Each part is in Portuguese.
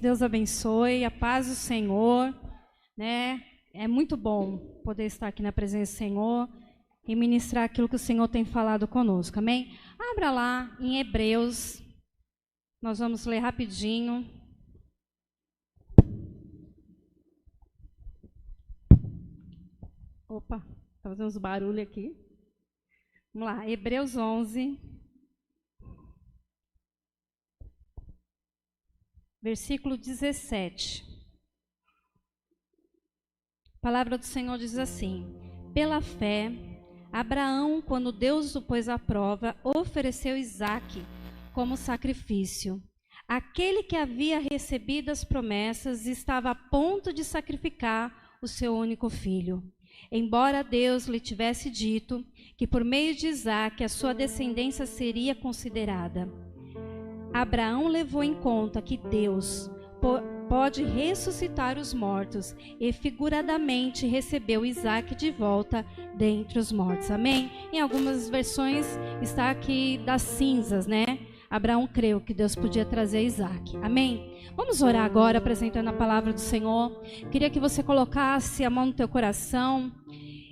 Deus abençoe, a paz do Senhor, né? É muito bom poder estar aqui na presença do Senhor e ministrar aquilo que o Senhor tem falado conosco, amém? Abra lá em Hebreus, nós vamos ler rapidinho. Opa, tá fazendo uns barulhos aqui. Vamos lá, Hebreus 11. Versículo 17. A palavra do Senhor diz assim: pela fé, Abraão, quando Deus o pôs à prova, ofereceu Isaque como sacrifício. Aquele que havia recebido as promessas estava a ponto de sacrificar o seu único filho. Embora Deus lhe tivesse dito que por meio de Isaque a sua descendência seria considerada. Abraão levou em conta que Deus pode ressuscitar os mortos e figuradamente recebeu Isaque de volta dentre os mortos. Amém? Em algumas versões está aqui das cinzas, né? Abraão creu que Deus podia trazer Isaque. Amém? Vamos orar agora apresentando a palavra do Senhor. Queria que você colocasse a mão no teu coração.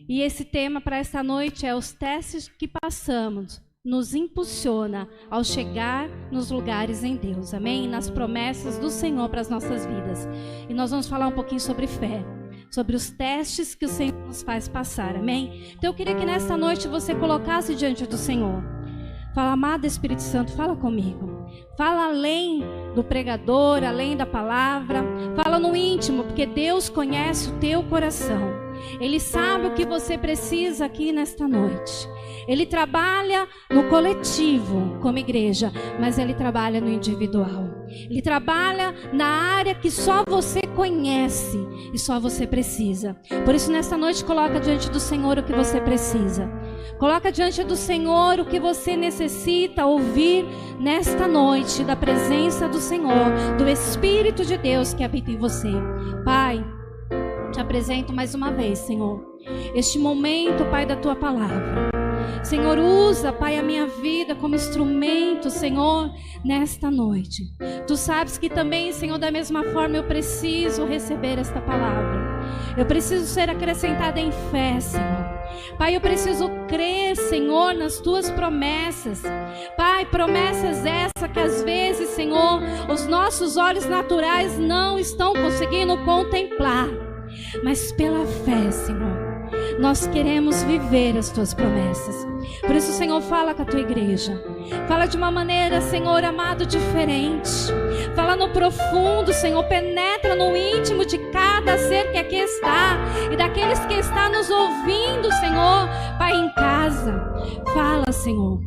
E esse tema para esta noite é os testes que passamos nos impulsiona ao chegar nos lugares em Deus, amém? Nas promessas do Senhor para as nossas vidas. E nós vamos falar um pouquinho sobre fé, sobre os testes que o Senhor nos faz passar, amém? Então eu queria que nesta noite você colocasse diante do Senhor. Fala, amado Espírito Santo, fala comigo. Fala além do pregador, além da palavra. Fala no íntimo, porque Deus conhece o teu coração. Ele sabe o que você precisa aqui nesta noite. Ele trabalha no coletivo, como igreja, mas Ele trabalha no individual. Ele trabalha na área que só você conhece e só você precisa. Por isso, nesta noite, coloca diante do Senhor o que você precisa. Coloca diante do Senhor o que você necessita ouvir nesta noite, da presença do Senhor, do Espírito de Deus que habita em você. Pai, te apresento mais uma vez, Senhor, este momento, Pai, da Tua palavra. Senhor, usa, Pai, a minha vida como instrumento, Senhor, nesta noite. Tu sabes que também, Senhor, da mesma forma eu preciso receber esta palavra. Eu preciso ser acrescentada em fé, Senhor. Pai, eu preciso crer, Senhor, nas Tuas promessas. Pai, promessas essas que às vezes, Senhor, os nossos olhos naturais não estão conseguindo contemplar. Mas pela fé, Senhor, nós queremos viver as Tuas promessas. Por isso, Senhor, fala com a Tua igreja. Fala de uma maneira, Senhor amado, diferente. Fala no profundo, Senhor. Penetra no íntimo de cada ser que aqui está. E daqueles que estão nos ouvindo, Senhor, Pai, em casa. Fala, Senhor.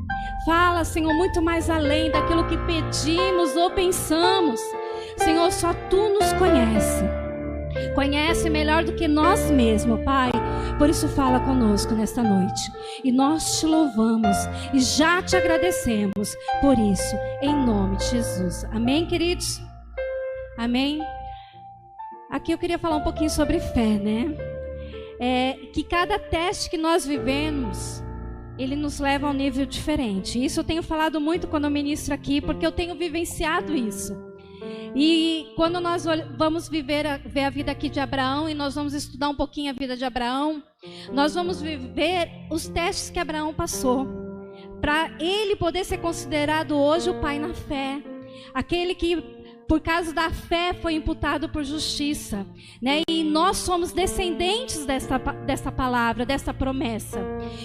Fala, Senhor, muito mais além daquilo que pedimos ou pensamos. Senhor, só Tu nos conhece. Conhece melhor do que nós mesmos, Pai. Por isso fala conosco nesta noite. E nós Te louvamos e já Te agradecemos por isso, em nome de Jesus. Amém, queridos? Amém? Aqui eu queria falar um pouquinho sobre fé, né? Que cada teste que nós vivemos, ele nos leva a um nível diferente. Isso eu tenho falado muito quando eu ministro aqui, porque eu tenho vivenciado isso. E quando nós vamos ver a vida aqui de Abraão, e nós vamos estudar um pouquinho a vida de Abraão, nós vamos viver os testes que Abraão passou, para ele poder ser considerado hoje o pai na fé, aquele que por causa da fé foi imputado por justiça, né? E nós somos descendentes desta palavra, desta promessa.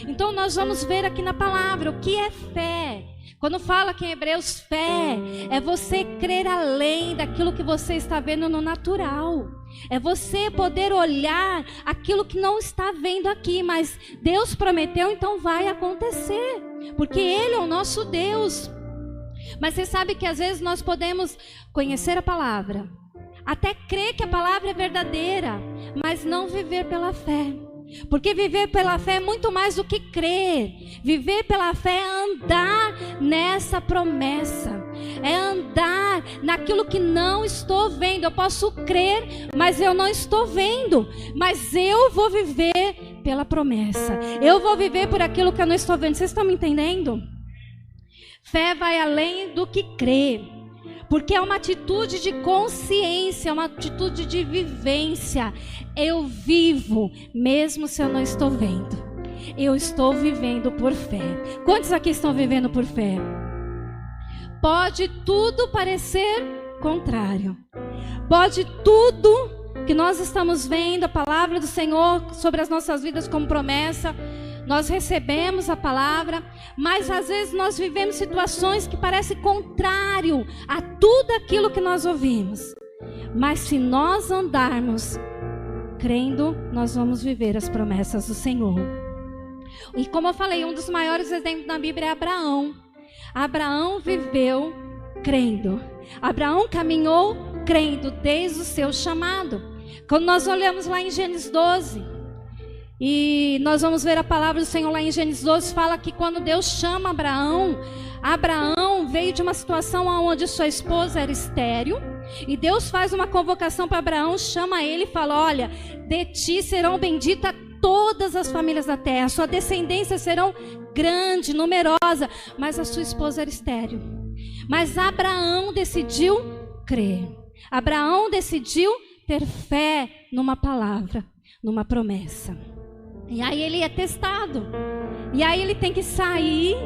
Então nós vamos ver aqui na palavra o que é fé. Quando fala aqui em Hebreus, fé é você crer além daquilo que você está vendo no natural. É você poder olhar aquilo que não está vendo aqui, mas Deus prometeu, então vai acontecer, porque Ele é o nosso Deus. Mas você sabe que às vezes nós podemos conhecer a palavra, até crer que a palavra é verdadeira, mas não viver pela fé. Porque viver pela fé é muito mais do que crer. Viver pela fé é andar nessa promessa, é andar naquilo que não estou vendo. Eu posso crer, mas eu não estou vendo, mas eu vou viver pela promessa. Eu vou viver por aquilo que eu não estou vendo. Vocês estão me entendendo? Fé vai além do que crer. porque é uma atitude de consciência, uma atitude de vivência. Eu vivo, mesmo se eu não estou vendo. Eu estou vivendo por fé. Quantos aqui estão vivendo por fé? Pode tudo parecer contrário. Pode tudo que nós estamos vendo, a palavra do Senhor sobre as nossas vidas como promessa, nós recebemos a palavra, mas às vezes nós vivemos situações que parecem contrário a tudo aquilo que nós ouvimos. Mas se nós andarmos crendo, nós vamos viver as promessas do Senhor. E como eu falei, um dos maiores exemplos na Bíblia é Abraão. Abraão viveu crendo. Abraão caminhou crendo desde o seu chamado. Quando nós olhamos lá em Gênesis 12, e nós vamos ver a palavra do Senhor lá em Gênesis 12, fala que quando Deus chama Abraão, Abraão veio de uma situação onde sua esposa era estéril, e Deus faz uma convocação para Abraão, chama ele e fala: olha, de ti serão benditas todas as famílias da terra, sua descendência serão grande, numerosa, mas a sua esposa era estéril. Mas Abraão decidiu crer. Abraão decidiu ter fé numa palavra, numa promessa. E aí ele é testado. E aí ele tem que sair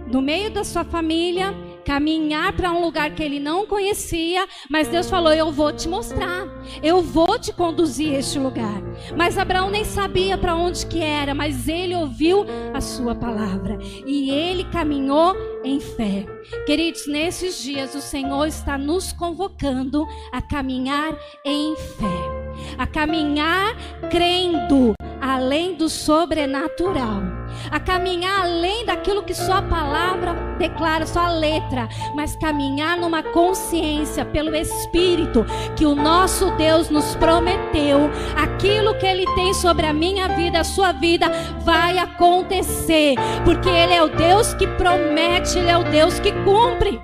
do meio da sua família, caminhar para um lugar que ele não conhecia, mas Deus falou: eu vou te mostrar, eu vou te conduzir a este lugar. Mas Abraão nem sabia para onde que era, mas ele ouviu a sua palavra e ele caminhou em fé. Queridos, nesses dias o Senhor está nos convocando a caminhar em fé, a caminhar crendo além do sobrenatural, a caminhar além daquilo que sua palavra declara, sua letra, mas caminhar numa consciência pelo Espírito que o nosso Deus nos prometeu. Aquilo que Ele tem sobre a minha vida, a sua vida, vai acontecer, porque Ele é o Deus que promete, Ele é o Deus que cumpre.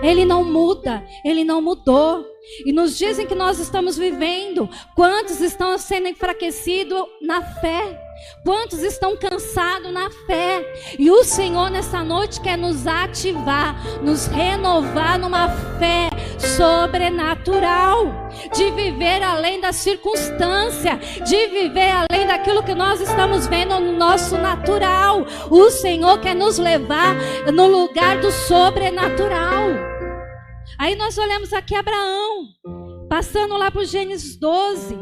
Ele não muda, Ele não mudou. E nos dias em que nós estamos vivendo, quantos estão sendo enfraquecidos na fé? Quantos estão cansados na fé? E o Senhor nessa noite quer nos ativar, nos renovar numa fé sobrenatural, de viver além da circunstância, de viver além daquilo que nós estamos vendo no nosso natural. O Senhor quer nos levar no lugar do sobrenatural. Aí nós olhamos aqui Abraão, passando lá para o Gênesis 12,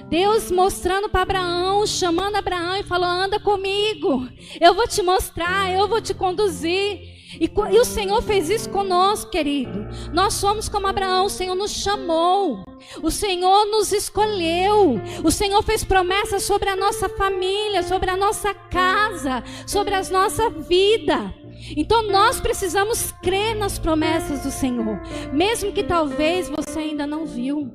Deus mostrando para Abraão, chamando Abraão e falou: anda comigo, eu vou te mostrar, eu vou te conduzir. E o Senhor fez isso conosco, querido. Nós somos como Abraão, o Senhor nos chamou, o Senhor nos escolheu, o Senhor fez promessas sobre a nossa família, sobre a nossa casa, sobre a nossa vida. Então nós precisamos crer nas promessas do Senhor, mesmo que talvez você ainda não viu,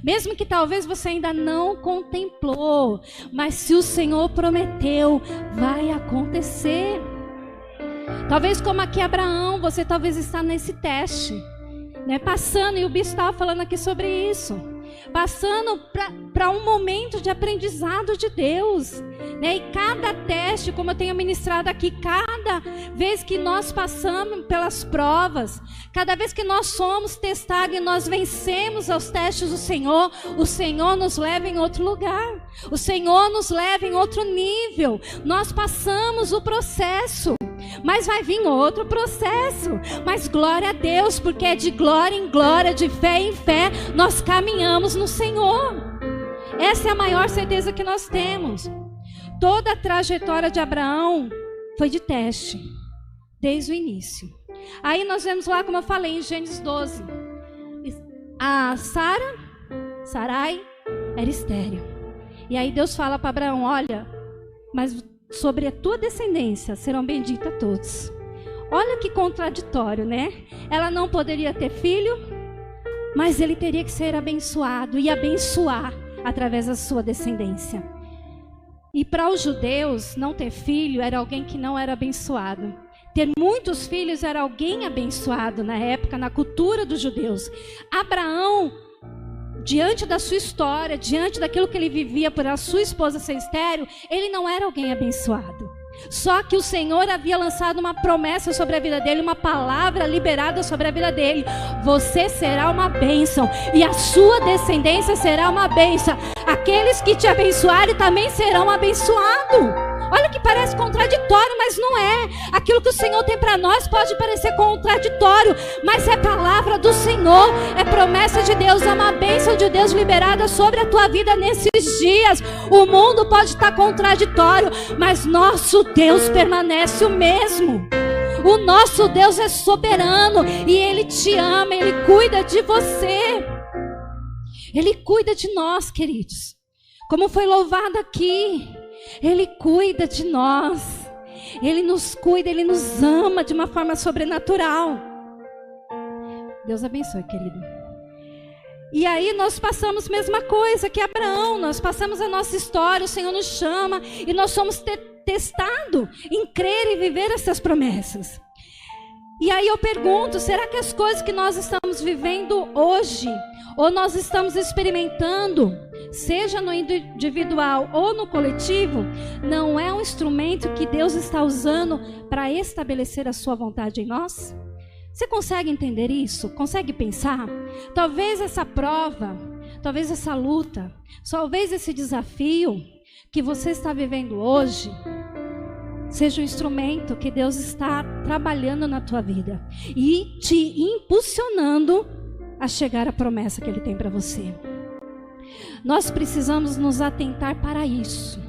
mesmo que talvez você ainda não contemplou, mas se o Senhor prometeu, vai acontecer. Talvez como aqui Abraão, você talvez está nesse teste, né, passando, e o bispo estava falando aqui sobre isso, passando para um momento de aprendizado de Deus, né? E cada teste, como eu tenho ministrado aqui, cada vez que nós passamos pelas provas, cada vez que nós somos testados e nós vencemos os testes do Senhor, o Senhor nos leva em outro lugar, o Senhor nos leva em outro nível. Nós passamos o processo, mas vai vir outro processo. Mas glória a Deus, porque é de glória em glória, de fé em fé, nós caminhamos no Senhor. Essa é a maior certeza que nós temos. Toda a trajetória de Abraão foi de teste, desde o início. Aí nós vemos lá, como eu falei, em Gênesis 12, a Sarai era estéril. E aí Deus fala para Abraão: olha, mas sobre a tua descendência serão benditos todos. Olha que contraditório, né? Ela não poderia ter filho, mas ele teria que ser abençoado e abençoar através da sua descendência. E para os judeus, não ter filho era alguém que não era abençoado. Ter muitos filhos era alguém abençoado na época, na cultura dos judeus. Abraão, diante da sua história, diante daquilo que ele vivia por a sua esposa ser estéril, ele não era alguém abençoado. Só que o Senhor havia lançado uma promessa sobre a vida dele, uma palavra liberada sobre a vida dele. Você será uma bênção e a sua descendência será uma bênção. Aqueles que te abençoarem também serão abençoados. Olha que parece contraditório, mas não é. Aquilo que o Senhor tem para nós pode parecer contraditório, mas é palavra do Senhor, é promessa de Deus, é uma bênção de Deus liberada sobre a tua vida nesses dias. O mundo pode estar contraditório, mas nosso Deus permanece o mesmo. O nosso Deus é soberano e Ele te ama, Ele cuida de você. Ele cuida de nós, queridos. Como foi louvado aqui, Ele cuida de nós. Ele nos cuida, Ele nos ama de uma forma sobrenatural. Deus abençoe, querido. E aí nós passamos a mesma coisa que Abraão. Nós passamos a nossa história, o Senhor nos chama e nós somos testados em crer e viver essas promessas. E aí eu pergunto, será que as coisas que nós estamos vivendo hoje, ou nós estamos experimentando, seja no individual ou no coletivo, não é um instrumento que Deus está usando para estabelecer a sua vontade em nós? Você consegue entender isso? Consegue pensar? Talvez essa prova, talvez essa luta, talvez esse desafio que você está vivendo hoje seja um instrumento que Deus está trabalhando na tua vida e te impulsionando a chegar à promessa que Ele tem para você. Nós precisamos nos atentar para isso.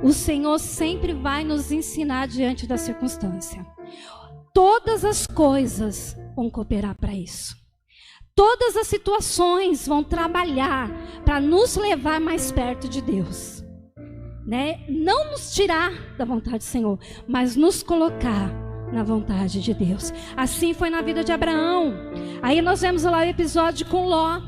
O Senhor sempre vai nos ensinar diante da circunstância. Todas as coisas vão cooperar para isso. Todas as situações vão trabalhar para nos levar mais perto de Deus. Não nos tirar da vontade do Senhor, mas nos colocar na vontade de Deus. Assim foi na vida de Abraão. Aí nós vemos lá o episódio com Ló.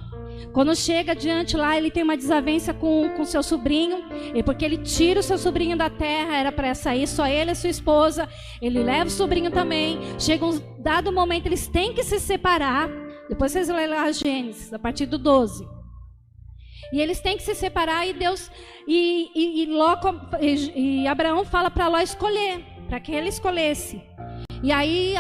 Quando chega adiante lá, ele tem uma desavença com seu sobrinho, porque ele tira o seu sobrinho da terra, era para sair só ele e sua esposa. Ele leva o sobrinho também. Chega um dado momento, eles têm que se separar. Depois vocês lêem lá Gênesis, a partir do 12. E eles têm que se separar e Deus e Abraão fala para Ló escolher, para que ele escolhesse. E aí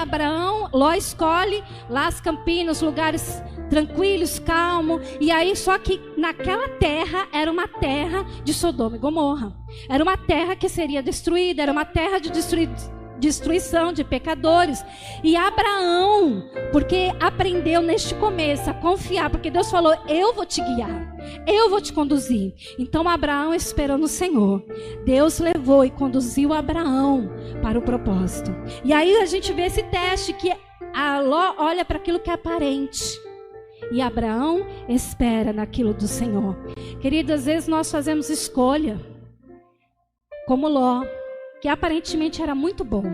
Ló escolhe lá as campinas, lugares tranquilos, calmos. E aí só que naquela terra era uma terra de Sodoma e Gomorra. Era uma terra que seria destruída, era uma terra de destruição de pecadores. E Abraão, porque aprendeu neste começo a confiar, porque Deus falou, eu vou te guiar, eu vou te conduzir. Então Abraão esperou no Senhor. Deus levou e conduziu Abraão para o propósito. E aí a gente vê esse teste que a Ló olha para aquilo que é aparente e Abraão espera naquilo do Senhor. Queridos, às vezes nós fazemos escolha como Ló, que aparentemente era muito bom,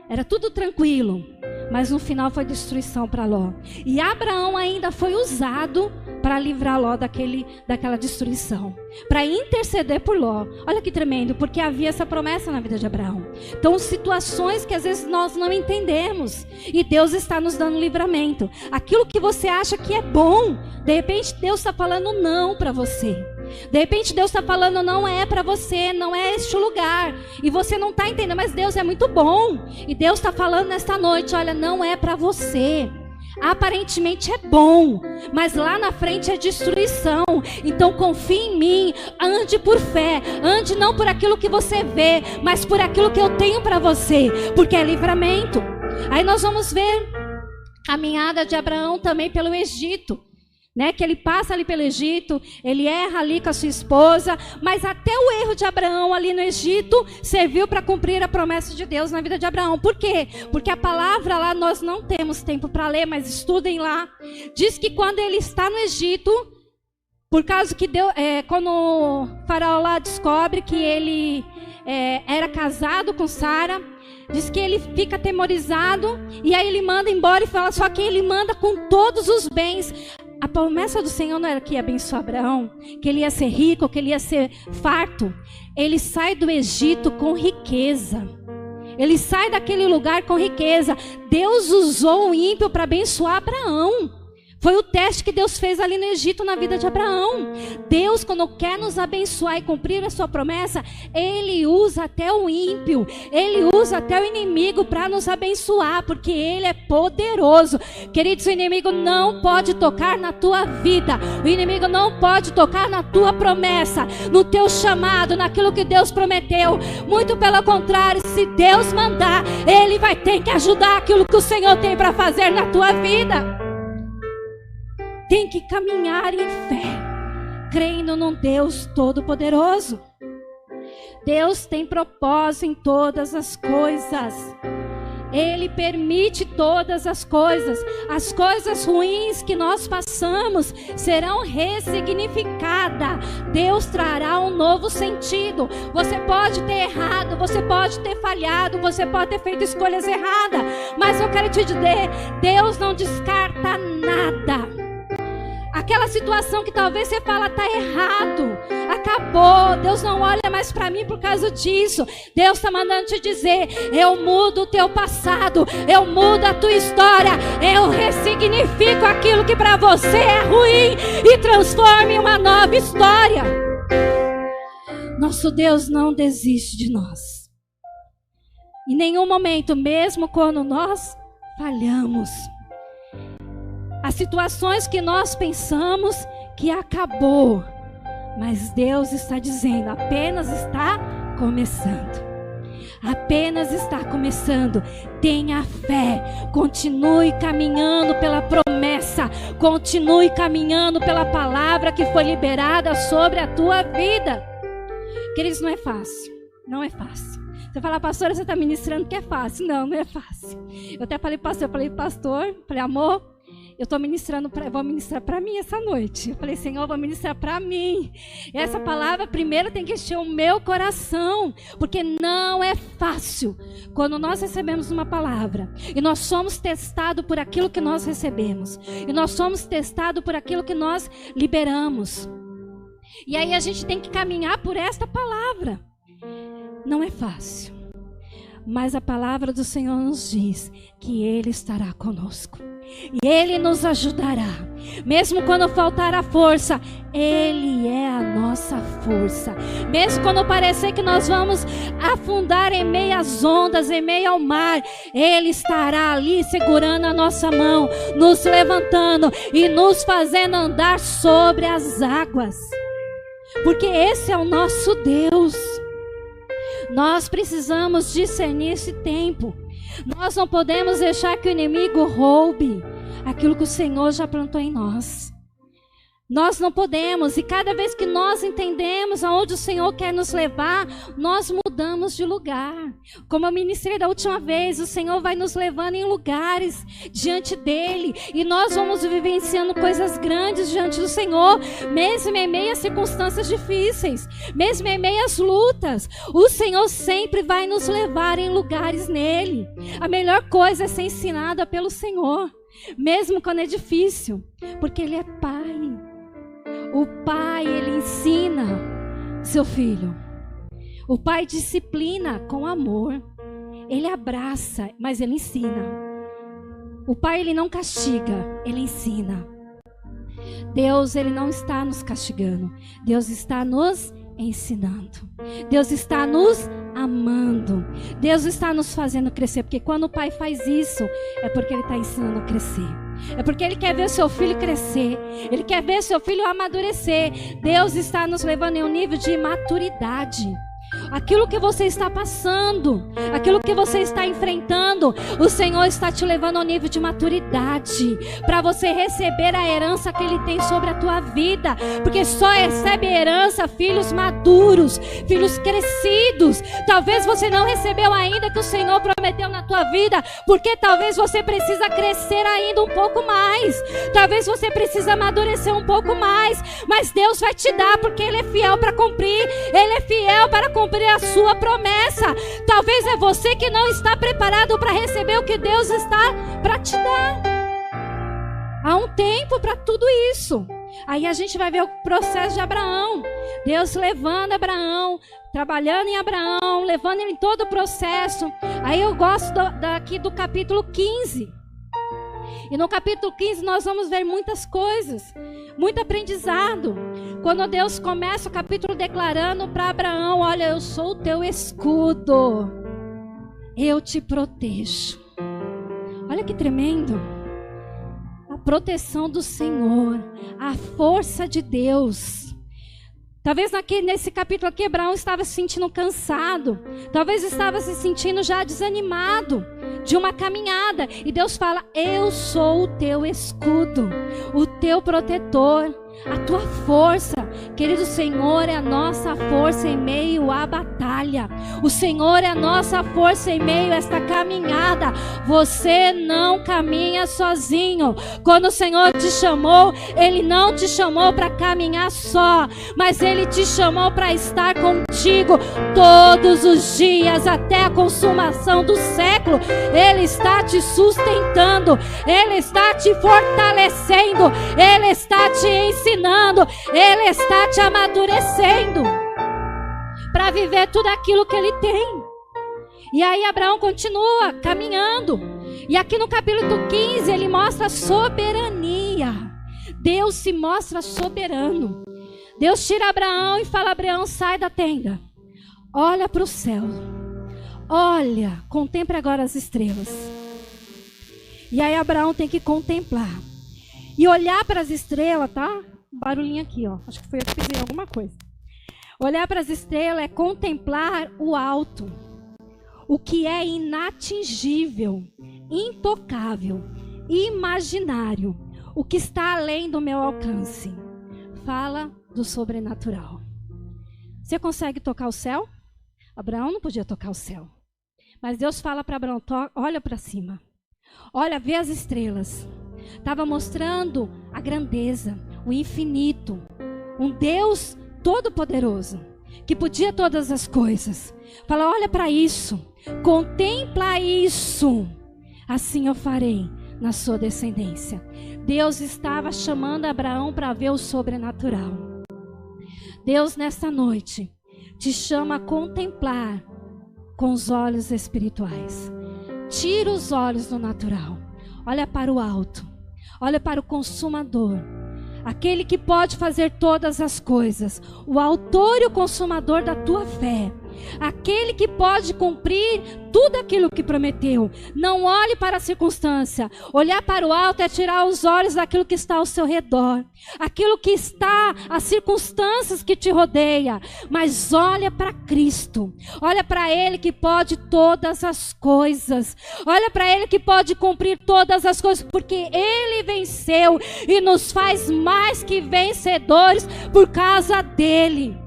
era tudo tranquilo, mas no final foi destruição para Ló. E Abraão ainda foi usado para livrar Ló daquela destruição, para interceder por Ló. Olha que tremendo, porque havia essa promessa na vida de Abraão. Então, situações que às vezes nós não entendemos, e Deus está nos dando livramento. Aquilo que você acha que é bom, de repente Deus está falando não para você. De repente Deus está falando não é para você, não é este lugar, e você não está entendendo, mas Deus é muito bom, e Deus está falando nesta noite, olha, não é para você. Aparentemente é bom, mas lá na frente é destruição. Então confie em mim, ande por fé, ande não por aquilo que você vê, mas por aquilo que eu tenho para você, porque é livramento. Aí nós vamos ver a caminhada de Abraão também pelo Egito, que ele passa ali pelo Egito, ele erra ali com a sua esposa, mas até o erro de Abraão ali no Egito serviu para cumprir a promessa de Deus na vida de Abraão. Por quê? Porque a palavra lá, nós não temos tempo para ler, mas estudem lá. Diz que quando ele está no Egito, por causa que quando o faraó lá descobre que ele era casado com Sara, diz que ele fica atemorizado, e aí ele manda embora e fala, só que ele manda com todos os bens. A promessa do Senhor não era que ia abençoar Abraão, que ele ia ser rico, que ele ia ser farto. Ele sai do Egito com riqueza. Ele sai daquele lugar com riqueza. Deus usou o ímpio para abençoar Abraão. Foi o teste que Deus fez ali no Egito na vida de Abraão. Deus, quando quer nos abençoar e cumprir a sua promessa, Ele usa até o ímpio, Ele usa até o inimigo para nos abençoar, porque Ele é poderoso. Queridos, o inimigo não pode tocar na tua vida, o inimigo não pode tocar na tua promessa, no teu chamado, naquilo que Deus prometeu. Muito pelo contrário, se Deus mandar, Ele vai ter que ajudar aquilo que o Senhor tem para fazer na tua vida. Tem que caminhar em fé, crendo num Deus todo-poderoso. Deus tem propósito em todas as coisas. Ele permite todas as coisas. As coisas ruins que nós passamos serão ressignificadas. Deus trará um novo sentido. Você pode ter errado, você pode ter falhado, você pode ter feito escolhas erradas, mas eu quero te dizer, Deus não descarta nada. Aquela situação que talvez você fala, tá errado, acabou, Deus não olha mais para mim por causa disso. Deus está mandando te dizer, eu mudo o teu passado, eu mudo a tua história, eu ressignifico aquilo que para você é ruim e transformo em uma nova história. Nosso Deus não desiste de nós. Em nenhum momento, mesmo quando nós falhamos. As situações que nós pensamos que acabou, mas Deus está dizendo, apenas está começando. Apenas está começando. Tenha fé, continue caminhando pela promessa, continue caminhando pela palavra que foi liberada sobre a tua vida. Queridos, não é fácil, não é fácil. Você fala, pastora, você está ministrando que é fácil. Não, não é fácil. Eu até falei, pastor, amor, eu estou ministrando, vou ministrar para mim essa noite. Eu falei, Senhor, vou ministrar para mim. E essa palavra primeiro tem que encher o meu coração, porque não é fácil. Quando nós recebemos uma palavra, e nós somos testados por aquilo que nós recebemos, e nós somos testados por aquilo que nós liberamos. E aí a gente tem que caminhar por esta palavra. Não é fácil. Mas a palavra do Senhor nos diz que Ele estará conosco. E Ele nos ajudará. Mesmo quando faltar a força, Ele é a nossa força. Mesmo quando parecer que nós vamos afundar em meio às ondas, em meio ao mar, Ele estará ali segurando a nossa mão, nos levantando e nos fazendo andar sobre as águas. Porque esse é o nosso Deus. Nós precisamos discernir esse tempo. Nós não podemos deixar que o inimigo roube aquilo que o Senhor já plantou em nós. Nós não podemos, e cada vez que nós entendemos aonde o Senhor quer nos levar, nós mudamos de lugar. Como eu ministrei da última vez, o Senhor vai nos levando em lugares diante dEle, e nós vamos vivenciando coisas grandes diante do Senhor, mesmo em meio a circunstâncias difíceis, mesmo em meio às lutas. O Senhor sempre vai nos levar em lugares nele. A melhor coisa é ser ensinada pelo Senhor, mesmo quando é difícil, porque Ele é Pai. O Pai, Ele ensina seu filho. O Pai disciplina com amor. Ele abraça, mas Ele ensina. O Pai, Ele não castiga, Ele ensina. Deus, Ele não está nos castigando. Deus está nos ensinando. Deus está nos amando. Deus está nos fazendo crescer. Porque quando o Pai faz isso, é porque Ele está ensinando a crescer. É porque Ele quer ver seu filho crescer. Ele quer ver seu filho amadurecer. Deus está nos levando em um nível de maturidade. Aquilo que você está passando, aquilo que você está enfrentando, o Senhor está te levando ao nível de maturidade, para você receber a herança que Ele tem sobre a tua vida. Porque só recebe herança filhos maduros, filhos crescidos. Talvez você não recebeu ainda que o Senhor prometeu na tua vida, porque talvez você precisa crescer ainda um pouco mais. Talvez você precisa amadurecer um pouco mais. Mas Deus vai te dar, porque Ele é fiel para cumprir. Ele é fiel para cumprir a sua promessa. Talvez é você que não está preparado para receber o que Deus está para te dar. Há um tempo para tudo isso. Aí a gente vai ver o processo de Abraão. Deus levando Abraão, trabalhando em Abraão, levando ele em todo o processo. Aí eu gosto daqui do capítulo 15. E no capítulo 15 nós vamos ver muitas coisas, muito aprendizado. Quando Deus começa o capítulo declarando para Abraão: olha, eu sou o teu escudo, eu te protejo. Olha que tremendo. A proteção do Senhor, a força de Deus. Talvez nesse capítulo aqui Abraão estava se sentindo cansado, talvez estava se sentindo já desanimado de uma caminhada, e Deus fala: eu sou o teu escudo, o teu protetor, a tua força. Querido, o Senhor é a nossa força em meio à batalha. O Senhor é a nossa força em meio a esta caminhada. Você não caminha sozinho. Quando o Senhor te chamou, Ele não te chamou para caminhar só, mas Ele te chamou para estar contigo todos os dias, até a consumação do século. Ele está te sustentando, Ele está te fortalecendo, Ele está te ensinando, Ele está te amadurecendo para viver tudo aquilo que Ele tem. E aí Abraão continua caminhando, e aqui no capítulo 15 ele mostra a soberania. Deus se mostra soberano. Deus tira Abraão e fala: Abraão, sai da tenda, olha para o céu, olha, contemple agora as estrelas. E aí Abraão tem que contemplar e olhar para as estrelas, tá? Um barulhinho aqui, ó. Acho que foi eu que fiz alguma coisa. Olhar para as estrelas é contemplar o alto, o que é inatingível, intocável, imaginário, o que está além do meu alcance. Fala do sobrenatural. Você consegue tocar o céu? Abraão não podia tocar o céu, mas Deus fala para Abraão: olha para cima, olha, vê as estrelas. Estava mostrando a grandeza, o infinito, um Deus todo-poderoso, que podia todas as coisas. Fala: olha para isso, contempla isso, assim eu farei na sua descendência. Deus estava chamando Abraão para ver o sobrenatural. Deus nesta noite te chama a contemplar com os olhos espirituais. Tira os olhos do natural, olha para o alto, olha para o consumador, aquele que pode fazer todas as coisas, o autor e o consumador da tua fé, aquele que pode cumprir tudo aquilo que prometeu. Não olhe para a circunstância. Olhar para o alto é tirar os olhos daquilo que está ao seu redor, aquilo que está, as circunstâncias que te rodeia, mas olha para Cristo, olha para Ele que pode todas as coisas, olha para Ele que pode cumprir todas as coisas, porque Ele venceu e nos faz mais que vencedores por causa dEle.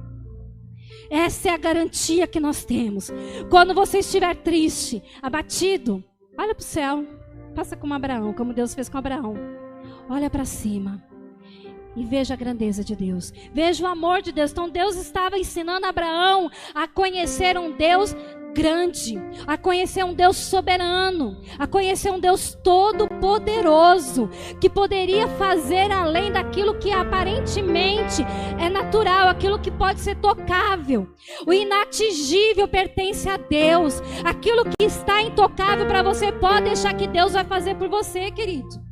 Essa é a garantia que nós temos. Quando você estiver triste, abatido, olha para o céu, faça como Abraão, como Deus fez com Abraão. Olha para cima e veja a grandeza de Deus, veja o amor de Deus. Então Deus estava ensinando Abraão a conhecer um Deus grande, a conhecer um Deus soberano, a conhecer um Deus todo-poderoso, que poderia fazer além daquilo que aparentemente é natural, aquilo que pode ser tocável. O inatingível pertence a Deus. Aquilo que está intocável para você, pode deixar que Deus vai fazer por você, querido.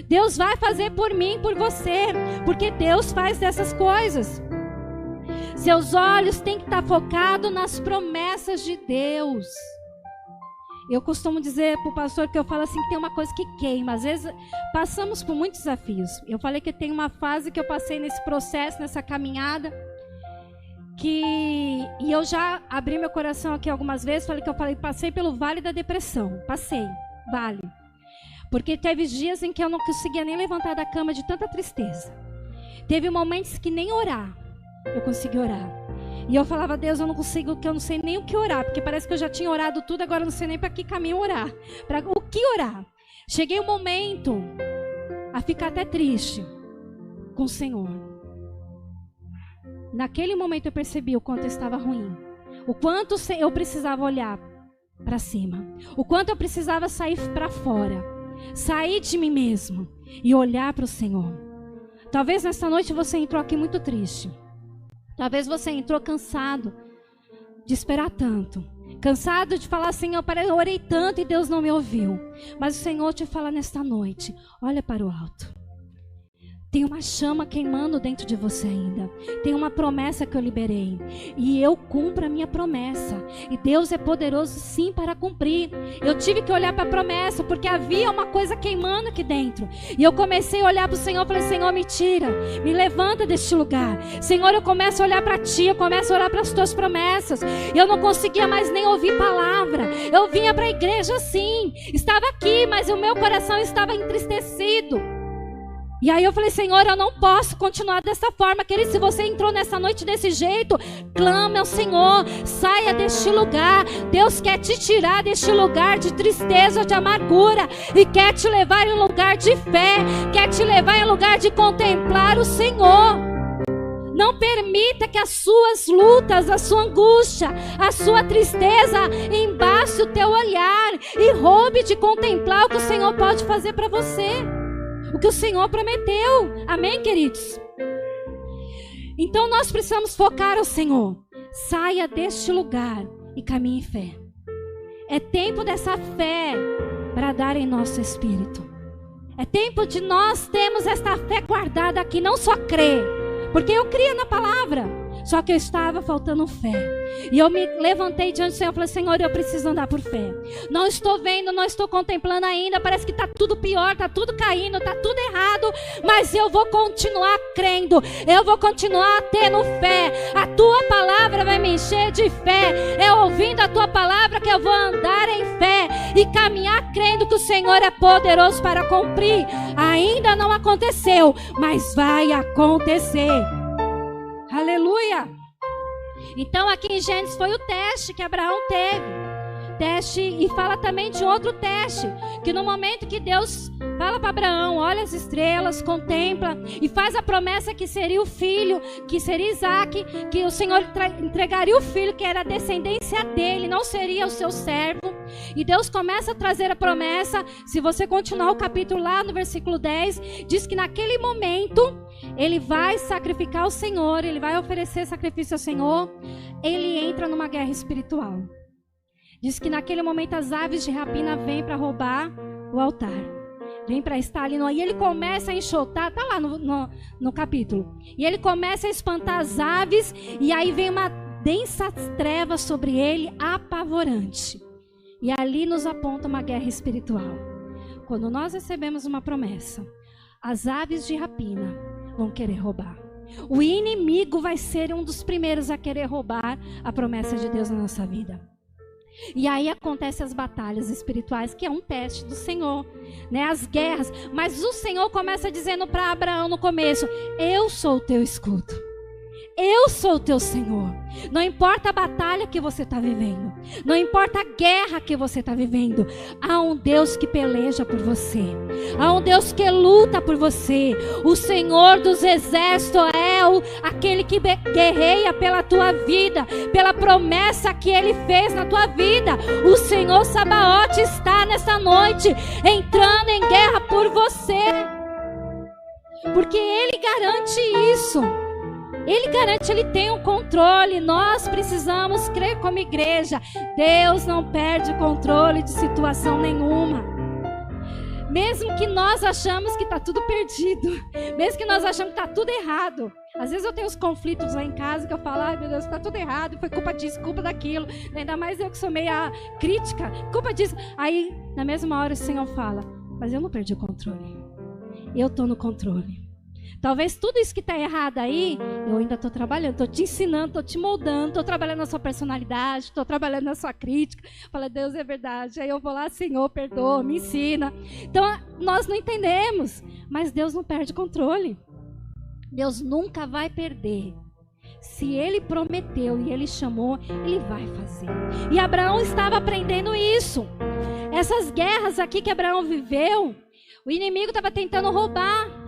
Deus vai fazer por mim, por você, porque Deus faz dessas coisas. Seus olhos têm que estar focados nas promessas de Deus. Eu costumo dizer para o pastor que eu falo assim, que tem uma coisa que queima. Às vezes passamos por muitos desafios. Eu falei que tem uma fase que eu passei nesse processo, nessa caminhada, e eu já abri meu coração aqui algumas vezes, passei pelo vale da depressão. Vale. Porque teve dias em que eu não conseguia nem levantar da cama de tanta tristeza. Teve momentos que nem orar eu consegui orar. E eu falava: Deus, eu não consigo, que eu não sei nem o que orar, porque parece que eu já tinha orado tudo, agora eu não sei nem para que caminho orar. Para o que orar? Cheguei um momento a ficar até triste com o Senhor. Naquele momento eu percebi o quanto eu estava ruim, o quanto eu precisava olhar para cima, o quanto eu precisava sair para fora, sair de mim mesmo e olhar para o Senhor. Talvez nessa noite você entrou aqui muito triste. Talvez você entrou cansado de esperar tanto, Cansado de falar assim, eu orei tanto e Deus não me ouviu. Mas o Senhor te fala nesta noite, olha para o alto. Tem uma chama queimando dentro de você ainda. Tem uma promessa que eu liberei. E eu cumpro a minha promessa. E Deus é poderoso sim para cumprir. Eu tive que olhar para a promessa, porque havia uma coisa queimando aqui dentro. E eu comecei a olhar para o Senhor e falei, Senhor, me tira. Me levanta deste lugar. Senhor, eu começo a olhar para Ti. Eu começo a olhar para as Tuas promessas. Eu não conseguia mais nem ouvir palavra. Eu vinha para a igreja sim. Estava aqui, mas o meu coração estava entristecido. E aí eu falei, Senhor, eu não posso continuar dessa forma. Querido, se você entrou nessa noite desse jeito, clame ao Senhor, saia deste lugar. Deus quer te tirar deste lugar de tristeza, de amargura, e quer te levar em um lugar de fé, quer te levar em um lugar de contemplar o Senhor. Não permita que as suas lutas, a sua angústia, a sua tristeza embace o teu olhar e roube de contemplar o que o Senhor pode fazer para você. O que o Senhor prometeu. Amém, queridos? Então nós precisamos focar ao Senhor. Saia deste lugar e caminhe em fé. É tempo dessa fé para dar em nosso espírito. É tempo de nós termos esta fé guardada aqui. Não só crer, porque eu cria na palavra, só que eu estava faltando fé. E eu me levantei diante do Senhor e falei, Senhor, eu preciso andar por fé. Não estou vendo, não estou contemplando ainda. Parece que está tudo pior, está tudo caindo, está tudo errado. Mas eu vou continuar crendo. Eu vou continuar tendo fé. A Tua palavra vai me encher de fé. É ouvindo a Tua palavra que eu vou andar em fé e caminhar crendo que o Senhor é poderoso para cumprir. Ainda não aconteceu, mas vai acontecer. Aleluia! Então aqui em Gênesis foi o teste que Abraão teve. Teste, e fala também de outro teste, que no momento que Deus fala para Abraão, olha as estrelas, contempla, e faz a promessa que seria o filho, que seria Isaque, que o Senhor entregaria o filho, que era a descendência dele, não seria o seu servo. E Deus começa a trazer a promessa. Se você continuar o capítulo lá no versículo 10, diz que naquele momento ele vai sacrificar ao Senhor, ele vai oferecer sacrifício ao Senhor. Ele entra numa guerra espiritual. Diz que naquele momento as aves de rapina vêm para roubar o altar. Vem para estar ali. E ele começa a enxotar, está lá no capítulo. E ele começa a espantar as aves, e aí vem uma densa treva sobre ele, apavorante. E ali nos aponta uma guerra espiritual. Quando nós recebemos uma promessa, as aves de rapina vão querer roubar. O inimigo vai ser um dos primeiros a querer roubar a promessa de Deus na nossa vida. E aí acontecem as batalhas espirituais, que é um teste do Senhor, né? As guerras. Mas o Senhor começa dizendo para Abraão no começo, eu sou o teu escudo. Eu sou o teu Senhor. Não importa a batalha que você está vivendo, não importa a guerra que você está vivendo, há um Deus que peleja por você, há um Deus que luta por você. O Senhor dos exércitos é aquele que guerreia pela tua vida, pela promessa que Ele fez na tua vida. O Senhor Sabaote está nessa noite entrando em guerra por você, porque Ele garante isso. Ele garante, Ele tem um controle. Nós precisamos crer como igreja. Deus não perde o controle de situação nenhuma. Mesmo que nós achamos que está tudo perdido, mesmo que nós achamos que está tudo errado. Às vezes eu tenho os conflitos lá em casa que eu falo, ai meu Deus, está tudo errado, foi culpa disso, culpa daquilo. Ainda mais eu que sou meia crítica, culpa disso. Aí na mesma hora o Senhor fala, mas eu não perdi o controle. Eu estou no controle. Talvez tudo isso que está errado aí, eu ainda estou trabalhando, estou te ensinando, estou te moldando, estou trabalhando na sua personalidade, estou trabalhando na sua crítica. Fala, Deus, é verdade. Aí eu vou lá, Senhor, perdoa, me ensina. Então, nós não entendemos, mas Deus não perde controle. Deus nunca vai perder. Se Ele prometeu e Ele chamou, Ele vai fazer. E Abraão estava aprendendo isso. Essas guerras aqui que Abraão viveu, o inimigo estava tentando roubar.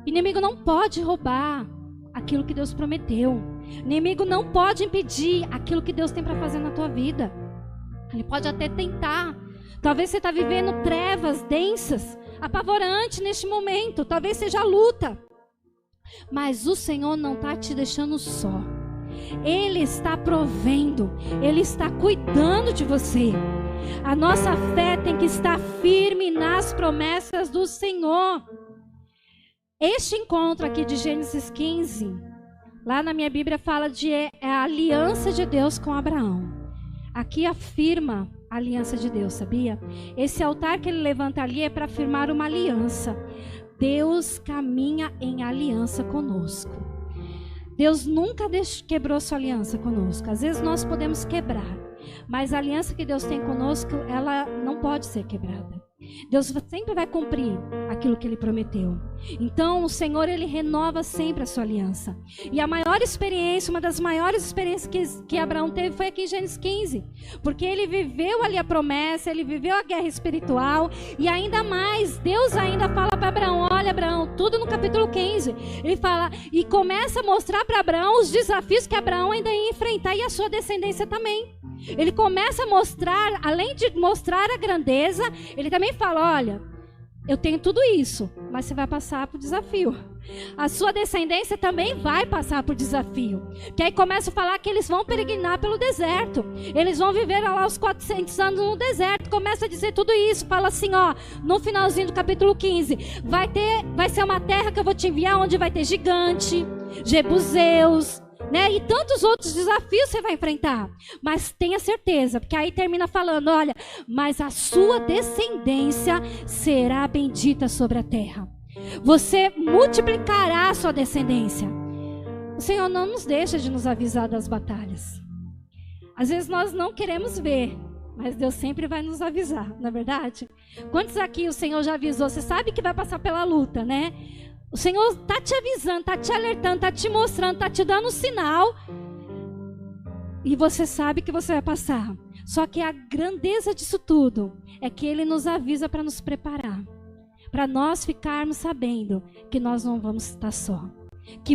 O inimigo não pode roubar aquilo que Deus prometeu. O inimigo não pode impedir aquilo que Deus tem para fazer na tua vida. Ele pode até tentar. Talvez você está vivendo trevas densas, apavorantes neste momento. Talvez seja luta. Mas o Senhor não está te deixando só. Ele está provendo, Ele está cuidando de você. A nossa fé tem que estar firme nas promessas do Senhor. Este encontro aqui de Gênesis 15, lá na minha Bíblia fala de a aliança de Deus com Abraão. Aqui afirma a aliança de Deus, sabia? Esse altar que ele levanta ali é para afirmar uma aliança. Deus caminha em aliança conosco. Deus nunca quebrou sua aliança conosco. Às vezes nós podemos quebrar, mas a aliança que Deus tem conosco, ela não pode ser quebrada. Deus sempre vai cumprir aquilo que Ele prometeu. Então o Senhor, Ele renova sempre a sua aliança. E a maior experiência, uma das maiores experiências que Abraão teve foi aqui em Gênesis 15. Porque ele viveu ali a promessa, ele viveu a guerra espiritual. E ainda mais, Deus ainda fala para Abraão, olha Abraão, tudo no capítulo 15. Ele fala e começa a mostrar para Abraão os desafios que Abraão ainda ia enfrentar e a sua descendência também. Ele começa a mostrar, além de mostrar a grandeza, ele também fala, olha, eu tenho tudo isso, mas você vai passar por desafio. A sua descendência também vai passar por desafio. Que aí começa a falar que eles vão peregrinar pelo deserto. Eles vão viver lá os 400 anos no deserto. Começa a dizer tudo isso. Fala assim, ó, no finalzinho do capítulo 15. Vai ser uma terra que eu vou te enviar, onde vai ter gigante, jebuseus, né? E tantos outros desafios você vai enfrentar. Mas tenha certeza, porque aí termina falando, olha, mas a sua descendência será bendita sobre a terra. Você multiplicará a sua descendência. O Senhor não nos deixa de nos avisar das batalhas. Às vezes nós não queremos ver, mas Deus sempre vai nos avisar, não é verdade? Quantos aqui o Senhor já avisou? Você sabe que vai passar pela luta, né? O Senhor está te avisando, está te alertando, está te mostrando, está te dando um sinal. E você sabe que você vai passar. Só que a grandeza disso tudo é que Ele nos avisa para nos preparar. Para nós ficarmos sabendo que nós não vamos estar só. Que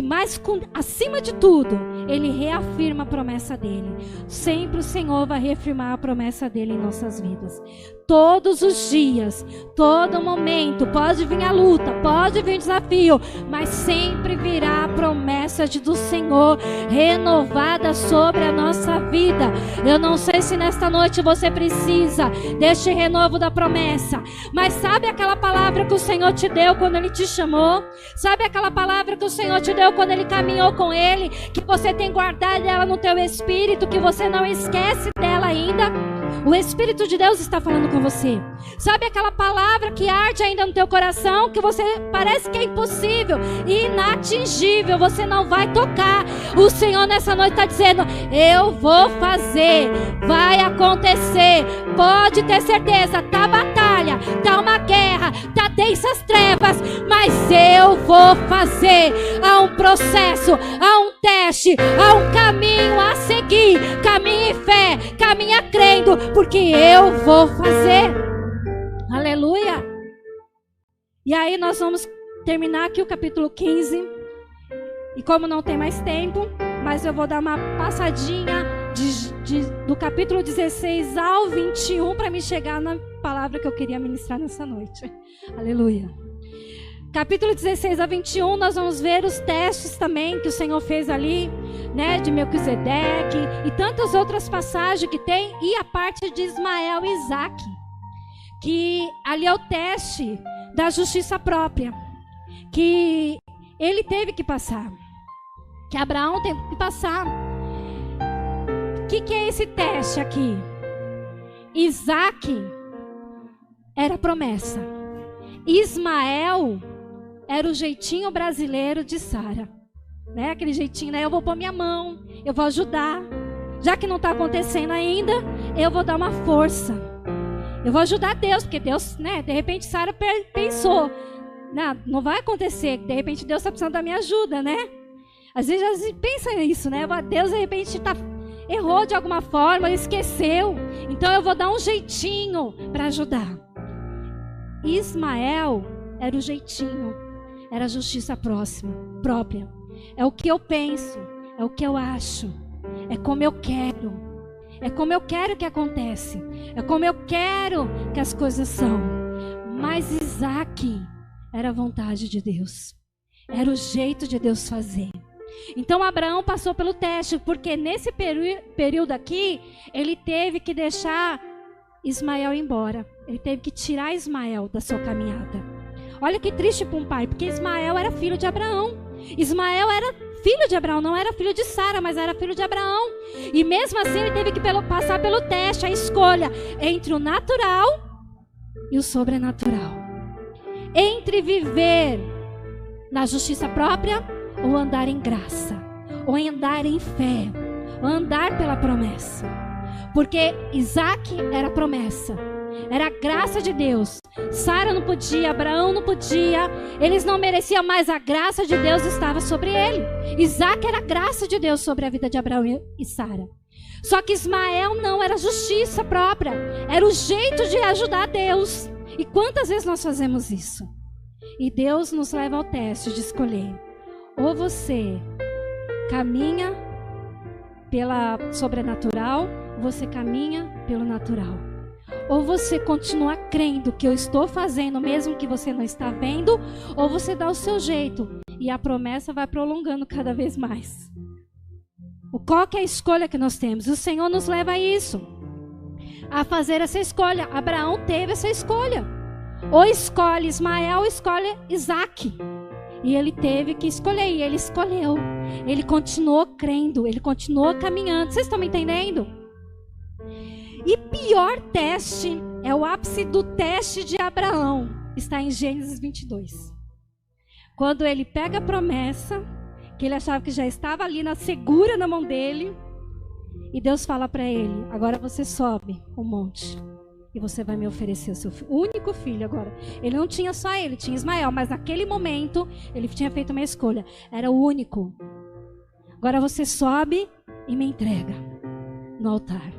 acima de tudo, Ele reafirma a promessa dEle. Sempre o Senhor vai reafirmar a promessa dEle em nossas vidas. Todos os dias, todo momento, pode vir a luta, pode vir o desafio, mas sempre virá a promessa do Senhor renovada sobre a nossa vida. Eu não sei se nesta noite você precisa deste renovo da promessa, mas sabe aquela palavra que o Senhor te deu quando Ele te chamou? Sabe aquela palavra que o Senhor te deu quando Ele caminhou com Ele, que você tem guardado ela no teu espírito, que você não esquece dela ainda? O Espírito de Deus está falando com você. Sabe aquela palavra que arde ainda no teu coração, que você parece que é impossível, inatingível, você não vai tocar? O Senhor nessa noite está dizendo, eu vou fazer, vai acontecer, pode ter certeza, tá batalha, tá uma guerra, tá densas trevas, mas eu vou fazer. Há um processo, há um teste, há um caminho a seguir. Caminhe em fé, caminha crendo, porque eu vou fazer. Aleluia. E aí nós vamos terminar aqui o capítulo 15. E como não tem mais tempo, mas eu vou dar uma passadinha do capítulo 16 ao 21 para me chegar na palavra que eu queria ministrar nessa noite. Aleluia. Capítulo 16 a 21, nós vamos ver os testes também que o Senhor fez ali, né, de Melquisedeque e tantas outras passagens que tem, e a parte de Ismael e Isaac, que ali é o teste da justiça própria, que ele teve que passar, que Abraão teve que passar. O que é esse teste aqui? Isaac era promessa, Ismael era o jeitinho brasileiro de Sara, né? Aquele jeitinho, né? Eu vou pôr minha mão, eu vou ajudar. Já que não está acontecendo ainda, eu vou dar uma força. Eu vou ajudar Deus, porque Deus, né? De repente Sara pensou, não vai acontecer. De repente Deus está precisando da minha ajuda, né? Às vezes a gente pensa nisso, né? Deus de repente errou de alguma forma, esqueceu. Então eu vou dar um jeitinho para ajudar. Ismael era o jeitinho, era a justiça própria. É o que eu penso, é o que eu acho, é como eu quero, é como eu quero que acontece, é como eu quero que as coisas são. Mas Isaac era a vontade de Deus, era o jeito de Deus fazer. Então Abraão passou pelo teste, porque nesse período aqui, ele teve que deixar Ismael embora. Ele teve que tirar Ismael da sua caminhada. Olha que triste para um pai, porque Ismael era filho de Abraão. Ismael era filho de Abraão, não era filho de Sara, mas era filho de Abraão. E mesmo assim ele teve que passar pelo teste, a escolha entre o natural e o sobrenatural. Entre viver na justiça própria ou andar em graça, ou andar em fé, ou andar pela promessa. Porque Isaac era promessa, era a graça de Deus. Sara não podia, Abraão não podia, eles não mereciam, mas a graça de Deus estava sobre ele. Isaac era a graça de Deus sobre a vida de Abraão e Sara. Só que Ismael não, era justiça própria, era o jeito de ajudar Deus. E quantas vezes nós fazemos isso? E Deus nos leva ao teste de escolher. Ou você caminha pela sobrenatural, ou você caminha pelo natural. Ou você continua crendo que eu estou fazendo, mesmo que você não está vendo, ou você dá o seu jeito e a promessa vai prolongando cada vez mais. Qual que é a escolha que nós temos? O Senhor nos leva a isso, a fazer essa escolha. Abraão teve essa escolha. Ou escolhe Ismael, ou escolhe Isaac. E ele teve que escolher, e ele escolheu. Ele continuou crendo, ele continuou caminhando. Vocês estão me entendendo? E pior teste, é o ápice do teste de Abraão, está em Gênesis 22. Quando ele pega a promessa, que ele achava que já estava ali segura na mão dele, e Deus fala para ele: agora você sobe o monte e você vai me oferecer o seu único filho agora. Ele não tinha só ele, tinha Ismael, mas naquele momento ele tinha feito uma escolha, era o único. Agora você sobe e me entrega no altar.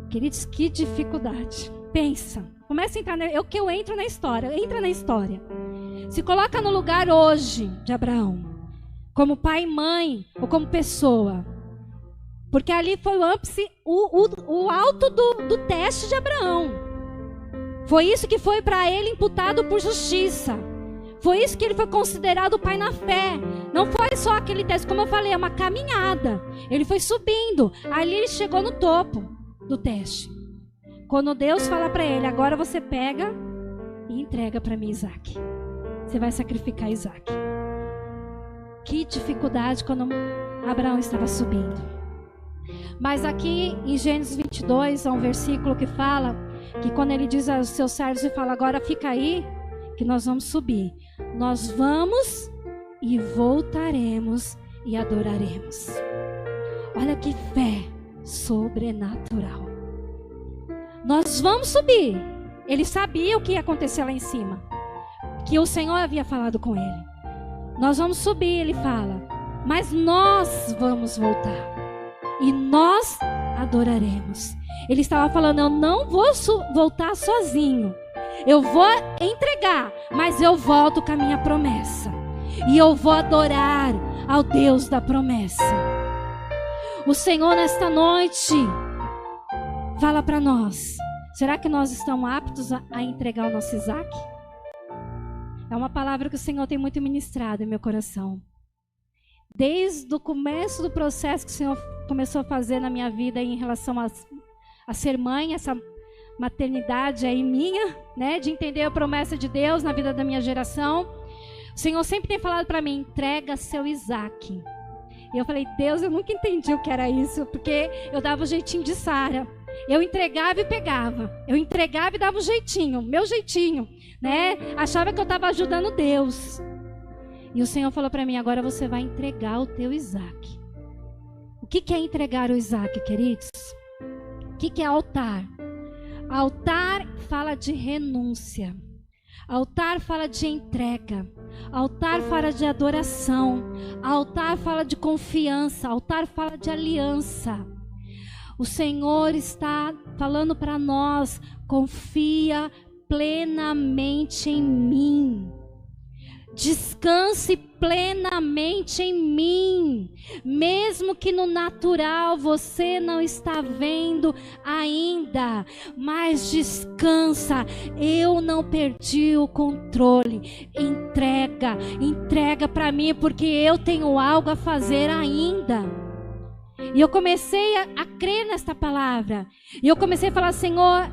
Queridos, que dificuldade. Pensa, começa a entrar, eu entro na história, entra na história. Se coloca no lugar hoje de Abraão, como pai e mãe, ou como pessoa. Porque ali foi o ápice, o alto do teste de Abraão. Foi isso que foi para ele imputado por justiça. Foi isso que ele foi considerado pai na fé. Não foi só aquele teste, como eu falei, é uma caminhada. Ele foi subindo, ali ele chegou no topo do teste. Quando Deus fala para ele: agora você pega e entrega para mim Isaac. Você vai sacrificar Isaac. Que dificuldade quando Abraão estava subindo. Mas aqui em Gênesis 22 há um versículo que fala que quando ele diz aos seus servos e fala: agora fica aí que nós vamos subir. Nós vamos e voltaremos e adoraremos. Olha que fé sobrenatural. Nós vamos subir. Ele sabia o que ia acontecer lá em cima, que o Senhor havia falado com ele. Nós vamos subir, ele fala, mas nós vamos voltar e nós adoraremos. Ele estava falando: eu não vou voltar sozinho, eu vou entregar, mas eu volto com a minha promessa e eu vou adorar ao Deus da promessa. O Senhor nesta noite fala para nós: será que nós estamos aptos a entregar o nosso Isaac? É uma palavra que o Senhor tem muito ministrado em meu coração. Desde o começo do processo que o Senhor começou a fazer na minha vida em relação a ser mãe, essa maternidade aí minha, né, de entender a promessa de Deus na vida da minha geração. O Senhor sempre tem falado para mim: entrega seu Isaac. E eu falei: Deus, eu nunca entendi o que era isso, porque eu dava o jeitinho de Sara. Eu entregava e pegava. Eu entregava e dava um jeitinho, meu jeitinho, né? Achava que eu estava ajudando Deus. E o Senhor falou para mim: agora você vai entregar o teu Isaac. O que é entregar o Isaac, queridos? O que é altar? Altar fala de renúncia. Altar fala de entrega. Altar fala de adoração. Altar fala de confiança. Altar fala de aliança. O Senhor está falando para nós: confia plenamente em mim. Descanse plenamente em mim, mesmo que no natural você não está vendo ainda, mas descansa. Eu não perdi o controle. Entrega para mim, porque eu tenho algo a fazer ainda. E eu comecei a crer nesta palavra. E eu comecei a falar: Senhor,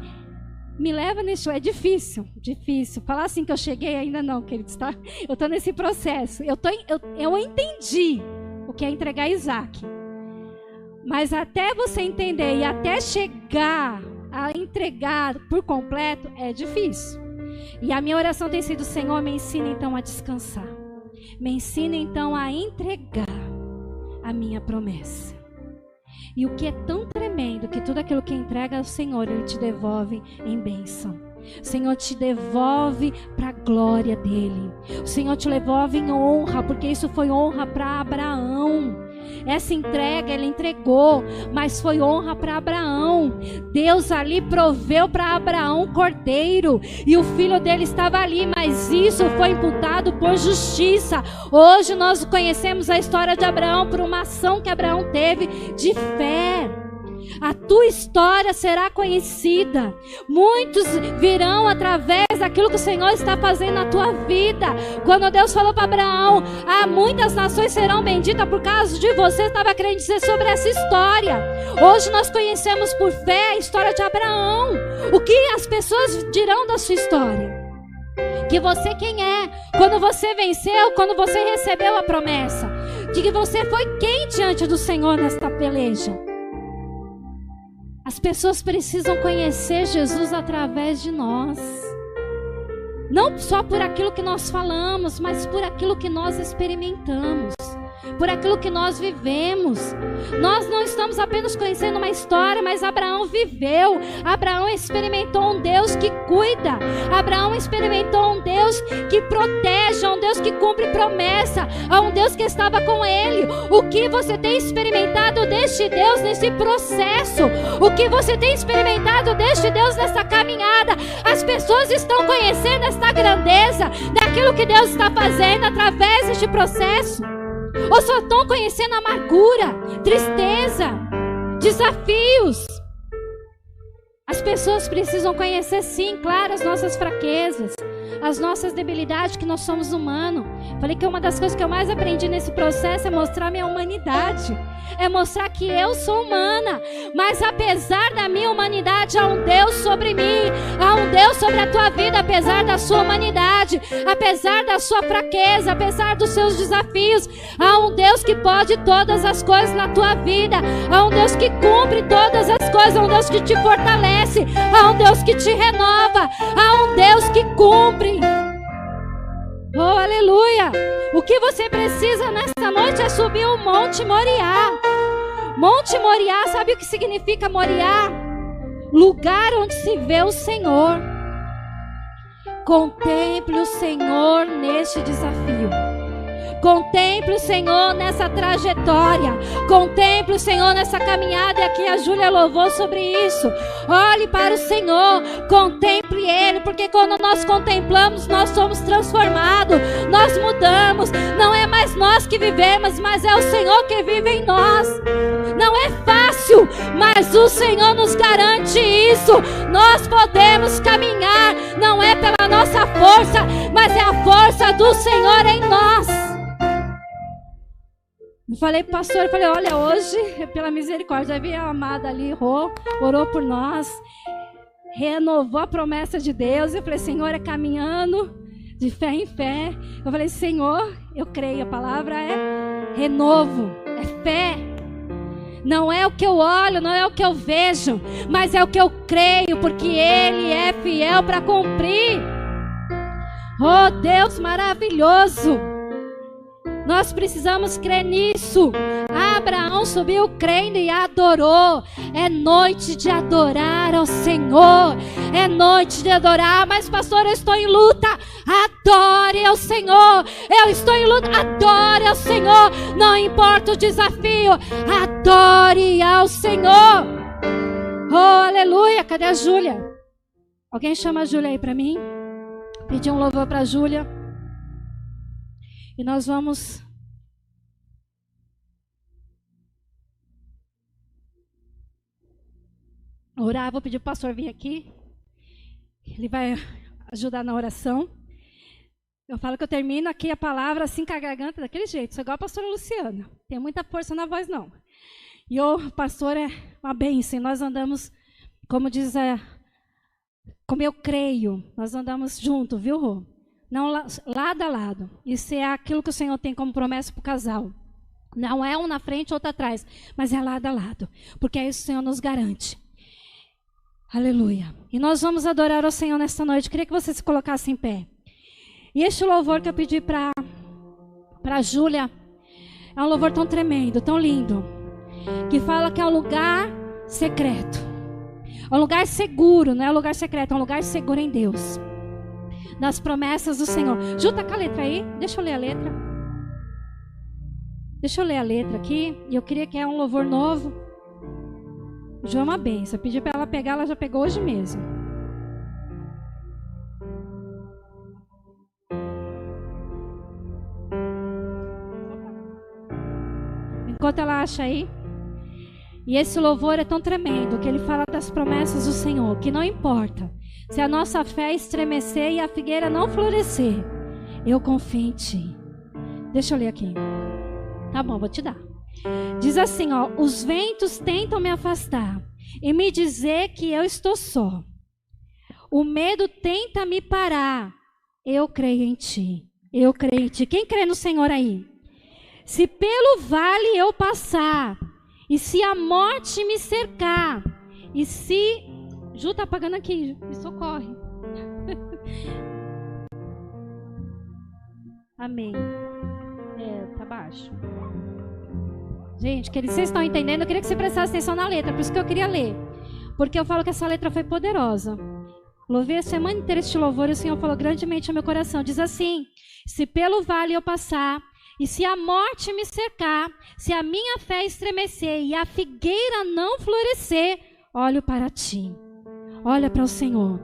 me leva nisso. É difícil. Falar assim que eu cheguei ainda não, queridos, tá? Eu estou nesse processo. Eu entendi o que é entregar Isaac. Mas até você entender e até chegar a entregar por completo, é difícil. E a minha oração tem sido: Senhor, me ensina então a descansar. Me ensina então a entregar a minha promessa. E o que é tão tremendo, que tudo aquilo que entrega ao Senhor, Ele te devolve em bênção. O Senhor te devolve para a glória dEle. O Senhor te devolve em honra, porque isso foi honra para Abraão. Essa entrega Ele entregou, mas foi honra para Abraão. Deus ali proveu para Abraão um cordeiro, e o filho dele estava ali, mas isso foi imputado por justiça. Hoje nós conhecemos a história de Abraão por uma ação que Abraão teve de fé. A tua história será conhecida. Muitos virão através daquilo que o Senhor está fazendo na tua vida. Quando Deus falou para Abraão: muitas nações serão benditas por causa de você, estava querendo dizer sobre essa história. Hoje nós conhecemos por fé a história de Abraão. O que as pessoas dirão da sua história? Que você quem é? Quando você venceu, quando você recebeu a promessa, de que você foi quem diante do Senhor nesta peleja? As pessoas precisam conhecer Jesus através de nós. Não só por aquilo que nós falamos, mas por aquilo que nós experimentamos, por aquilo que nós vivemos. Nós não estamos apenas conhecendo uma história, mas Abraão viveu. Abraão experimentou um Deus que cuida. Abraão experimentou um Deus que protege, um Deus que cumpre promessa, um Deus que estava com ele. O que você tem experimentado deste Deus nesse processo? O que você tem experimentado deste Deus nessa caminhada? As pessoas estão conhecendo esta grandeza daquilo que Deus está fazendo através deste processo? Ou só estão conhecendo amargura, tristeza, desafios? As pessoas precisam conhecer, sim, claro, as nossas fraquezas, as nossas debilidades, que nós somos humanos. Falei que uma das coisas que eu mais aprendi nesse processo é mostrar minha humanidade. É mostrar que eu sou humana, mas apesar da minha humanidade, há um Deus sobre mim, há um Deus sobre a tua vida, apesar da sua humanidade, apesar da sua fraqueza, apesar dos seus desafios. Há um Deus que pode todas as coisas na tua vida, há um Deus que cumpre todas as coisas, há um Deus que te fortalece, há um Deus que te renova, há um Deus que cumpre. Oh, aleluia! O que você precisa nesta noite é subir o Monte Moriá. Monte Moriá, sabe o que significa Moriá? Lugar onde se vê o Senhor. Contemple o Senhor neste desafio. Contemple o Senhor nessa trajetória. Contemple o Senhor nessa caminhada. E aqui a Júlia louvou sobre isso. Olhe para o Senhor. Contemple Ele. Porque quando nós contemplamos, nós somos transformados. Nós mudamos. Não é mais nós que vivemos, mas é o Senhor que vive em nós. Não é fácil, mas o Senhor nos garante isso. Nós podemos caminhar. Não é pela nossa força, mas é a força do Senhor em nós. Eu falei pro pastor, olha, hoje, pela misericórdia, vi a amada ali, orou por nós, renovou a promessa de Deus. Eu falei: Senhor, é caminhando de fé em fé. Eu falei: Senhor, eu creio, a palavra é renovo, é fé. Não é o que eu olho, não é o que eu vejo, mas é o que eu creio, porque Ele é fiel para cumprir. Oh, Deus maravilhoso! Nós precisamos crer nisso. Abraão subiu crendo e adorou. É noite de adorar ao Senhor. É noite de adorar. Mas pastor, eu estou em luta. Adore ao Senhor. Eu estou em luta. Adore ao Senhor. Não importa o desafio. Adore ao Senhor. Oh, aleluia. Cadê a Júlia? Alguém chama a Júlia aí para mim? Pedi um louvor para a Júlia. E nós vamos orar. Vou pedir para o pastor vir aqui. Ele vai ajudar na oração. Eu falo que eu termino aqui a palavra assim com a garganta daquele jeito. Sou igual a pastora Luciana. Tem muita força na voz, não. E o pastor é uma bênção. Nós andamos, como diz, como eu creio, nós andamos juntos, viu, Rô? Não lado a lado. Isso é aquilo que o Senhor tem como promessa para o casal. Não é um na frente, outro atrás, mas é lado a lado. Porque é isso que o Senhor nos garante. Aleluia. E nós vamos adorar ao Senhor nesta noite. Queria que você se colocasse em pé. E este louvor que eu pedi para a Júlia é um louvor tão tremendo, tão lindo, que fala que é um lugar secreto. É um lugar seguro, não é um lugar secreto, é um lugar seguro em Deus. Das promessas do Senhor. Junta com a letra aí, deixa eu ler a letra. Deixa eu ler a letra aqui. E eu queria que é um louvor novo. Ju é uma benção. Eu pedi para ela pegar, ela já pegou hoje mesmo. Enquanto ela acha aí. E esse louvor é tão tremendo que ele fala das promessas do Senhor, que não importa se a nossa fé estremecer e a figueira não florescer, eu confio em Ti. Deixa eu ler aqui. Tá bom, vou te dar. Diz assim, ó: os ventos tentam me afastar e me dizer que eu estou só. O medo tenta me parar. Eu creio em Ti. Eu creio em Ti. Quem crê no Senhor aí? Se pelo vale eu passar, e se a morte me cercar, e se... Ju tá apagando aqui, me socorre. Amém. Tá baixo. Gente, vocês estão entendendo? Eu queria que você prestasse atenção na letra, por isso que eu queria ler. Porque eu falo que essa letra foi poderosa. Louvei a semana inteira este louvor e o Senhor falou grandemente ao meu coração. Diz assim: se pelo vale eu passar, e se a morte me cercar, se a minha fé estremecer e a figueira não florescer, olho para Ti. Olha para o Senhor.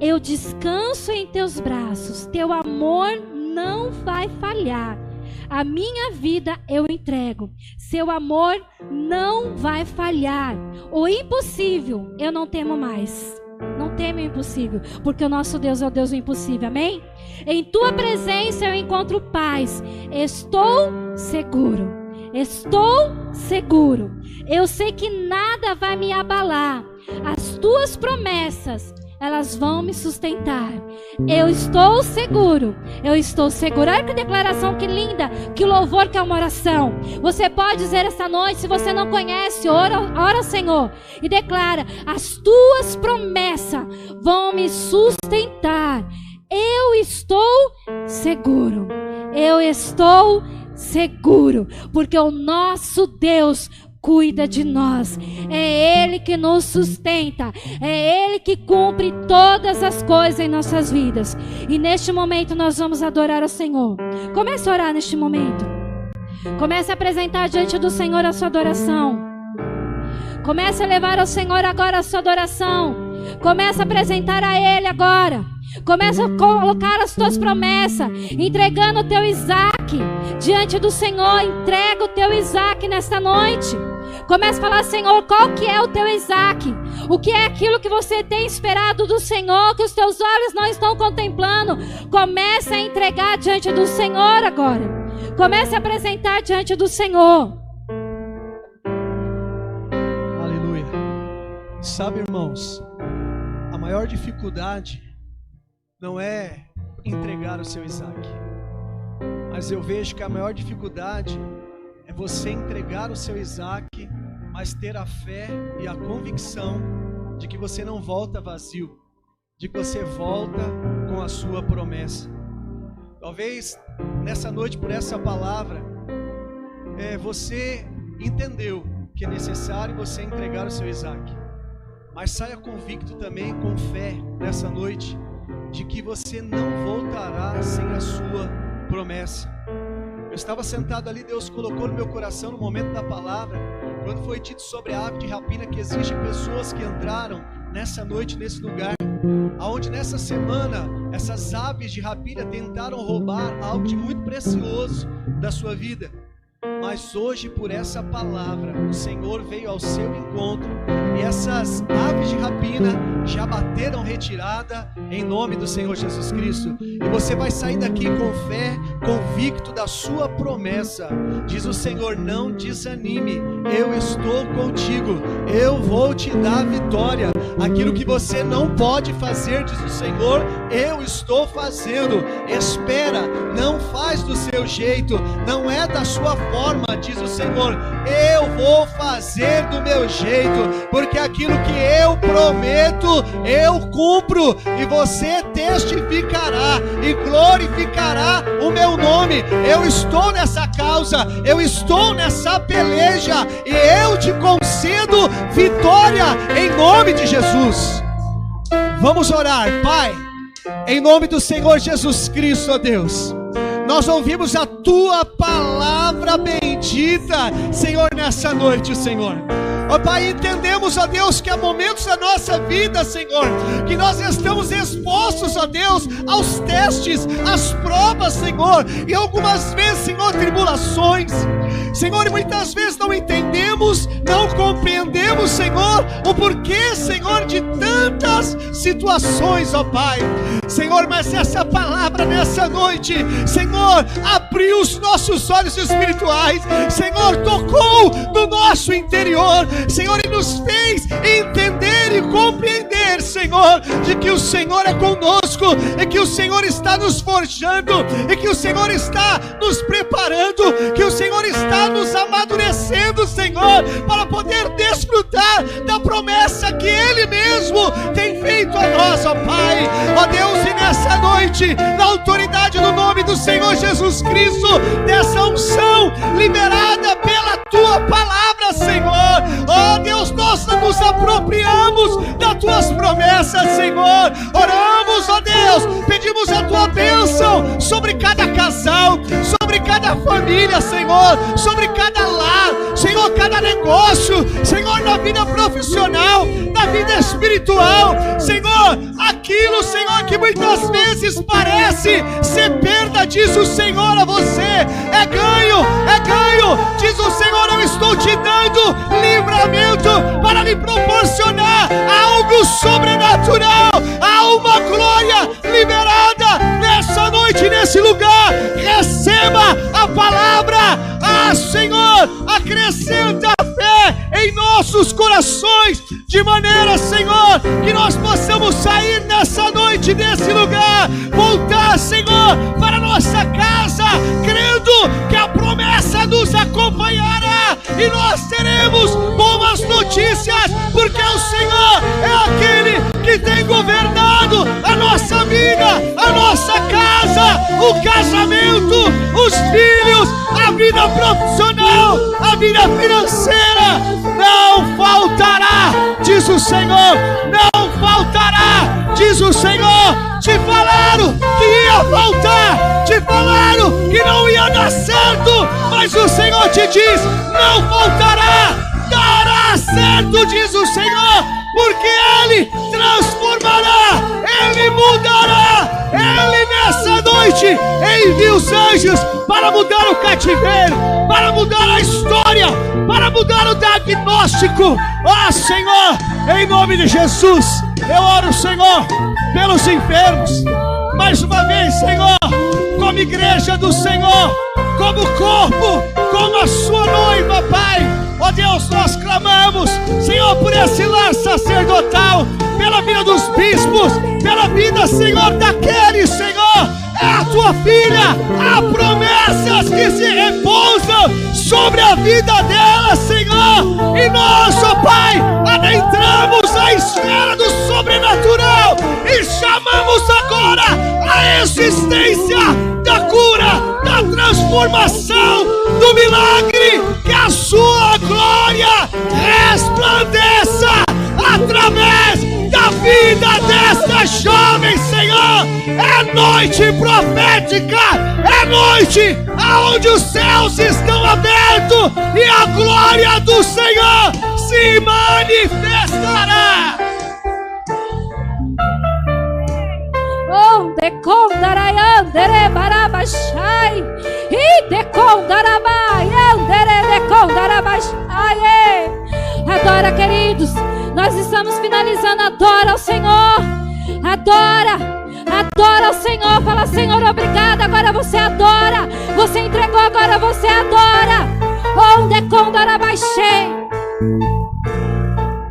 Eu descanso em Teus braços. Teu amor não vai falhar. A minha vida eu entrego. Seu amor não vai falhar. O impossível eu não temo mais. Não temo o impossível, porque o nosso Deus é o Deus do impossível, amém? Em Tua presença eu encontro paz. Estou seguro. Estou seguro. Eu sei que nada vai me abalar. As Tuas promessas, elas vão me sustentar. Eu estou seguro. Eu estou seguro. Olha que declaração, que linda. Que louvor, que é uma oração. Você pode dizer esta noite, se você não conhece, ora ao Senhor e declara: as Tuas promessas vão me sustentar. Eu estou seguro. Eu estou seguro. Porque o nosso Deus cuida de nós. É Ele que nos sustenta. É Ele que cumpre todas as coisas em nossas vidas. E neste momento nós vamos adorar ao Senhor. Comece a orar neste momento. Comece a apresentar diante do Senhor a sua adoração. Comece a levar ao Senhor agora a sua adoração. Comece a apresentar a Ele agora. Começa a colocar as tuas promessas, entregando o teu Isaac diante do Senhor. Entrega o teu Isaac nesta noite. Comece a falar: Senhor, qual que é o teu Isaac? O que é aquilo que você tem esperado do Senhor, que os teus olhos não estão contemplando? Comece a entregar diante do Senhor agora. Comece a apresentar diante do Senhor. Aleluia. Sabe, irmãos, a maior dificuldade não é entregar o seu Isaac, mas eu vejo que a maior dificuldade é você entregar o seu Isaac, mas ter a fé e a convicção de que você não volta vazio, de que você volta com a sua promessa. Talvez nessa noite, por essa palavra, você entendeu que é necessário você entregar o seu Isaac, mas saia convicto também, com fé, nessa noite, de que você não voltará sem a sua promessa. Eu estava sentado ali, Deus colocou no meu coração no momento da palavra, quando foi dito sobre a ave de rapina, que existem pessoas que entraram nessa noite, nesse lugar, aonde nessa semana essas aves de rapina tentaram roubar algo de muito precioso da sua vida. Mas hoje, por essa palavra, o Senhor veio ao seu encontro e essas aves de rapina já bateram retirada em nome do Senhor Jesus Cristo. E você vai sair daqui com fé, convicto da sua promessa. Diz o Senhor: não desanime, eu estou contigo, eu vou te dar vitória. Aquilo que você não pode fazer, diz o Senhor, eu estou fazendo. Espera, não faz do seu jeito, não é da sua forma, diz o Senhor, eu vou fazer do meu jeito, porque aquilo que eu prometo, eu cumpro, e você testificará e glorificará o meu nome. Eu estou nessa causa, eu estou nessa peleja, e eu te concedo vitória em nome de Jesus. Vamos orar. Pai, em nome do Senhor Jesus Cristo, ó Deus, nós ouvimos a Tua palavra bendita, Senhor, nessa noite, Senhor. Ó Pai, entendemos, ó Deus, que há momentos da nossa vida, Senhor, que nós estamos expostos, ó Deus, aos testes, às provas, Senhor, e algumas vezes, Senhor, tribulações. Senhor, e muitas vezes não entendemos, não compreendemos, Senhor, o porquê, Senhor, de tantas situações, ó Pai. Senhor, mas essa palavra nessa noite, Senhor, abriu os nossos olhos espirituais, Senhor, tocou no nosso interior, Senhor, e nos fez entender e compreender, Senhor, de que o Senhor é conosco, e que o Senhor está nos forjando, e que o Senhor está nos preparando, que o Senhor está nos amadurecendo, Senhor, para poder desfrutar da promessa que Ele mesmo tem feito a nós, ó Pai. Ó Deus, e nessa noite, na autoridade do nome do Senhor Jesus Cristo, dessa unção liberada pela Tua palavra, Senhor, ó Deus, nós nos apropriamos das Tuas promessas, Senhor. Oramos, ó Deus, pedimos a Tua bênção sobre cada casal, sobre cada família, Senhor, sobre cada lar, Senhor, cada negócio, Senhor, na vida profissional, na vida espiritual, Senhor, aquilo, Senhor, que muitas vezes parece ser perda, diz o Senhor a você, é ganho, diz o Senhor, eu estou te dando livramento para lhe proporcionar algo sobrenatural, há uma glória liberada nessa noite, nesse lugar. Receba a palavra, Senhor, acrescenta a fé em nossos corações, de maneira, Senhor, que nós possamos sair nessa noite desse lugar, voltar, Senhor, para nossa casa, crendo que a promessa nos acompanhará e nós teremos boas notícias, porque o Senhor é aquele que tem governado a nossa vida, a nossa casa, o casamento, os filhos, a vida profissional, a vida financeira. Não faltará, diz o Senhor, não faltará, diz o Senhor. Te falaram que ia faltar, te falaram que não ia dar certo, mas o Senhor te diz: não faltará, dará certo, diz o Senhor, porque Ele transformará, Ele mudará. Ele nessa noite envia os anjos para mudar o cativeiro, para mudar a história, para mudar o diagnóstico. Senhor, em nome de Jesus, eu oro, Senhor, pelos enfermos. Mais uma vez, Senhor, como igreja do Senhor, como corpo, como a sua noiva, Pai. Ó Deus, nós clamamos, Senhor, por esse lar sacerdotal, pela vida dos bispos, pela vida, Senhor, daqueles, Senhor, é a Tua filha, há promessas que se repousam sobre a vida dela, Senhor, e nós, ó Pai, adentramos a esfera do sobrenatural e chamamos agora a existência da cura, da transformação, do milagre, que a Sua glória resplandeça através da vida desta jovem, Senhor. É noite profética, é noite aonde os céus estão abertos e a glória do Senhor se manifestará. onde condarayandere barabashai, e de condarabayandere de condarabashai. Adora, queridos, nós estamos finalizando. Adora ao Senhor, adora. Adora o Senhor, fala: Senhor, obrigada. Agora você adora, você entregou, agora você adora. Onde condarabashai.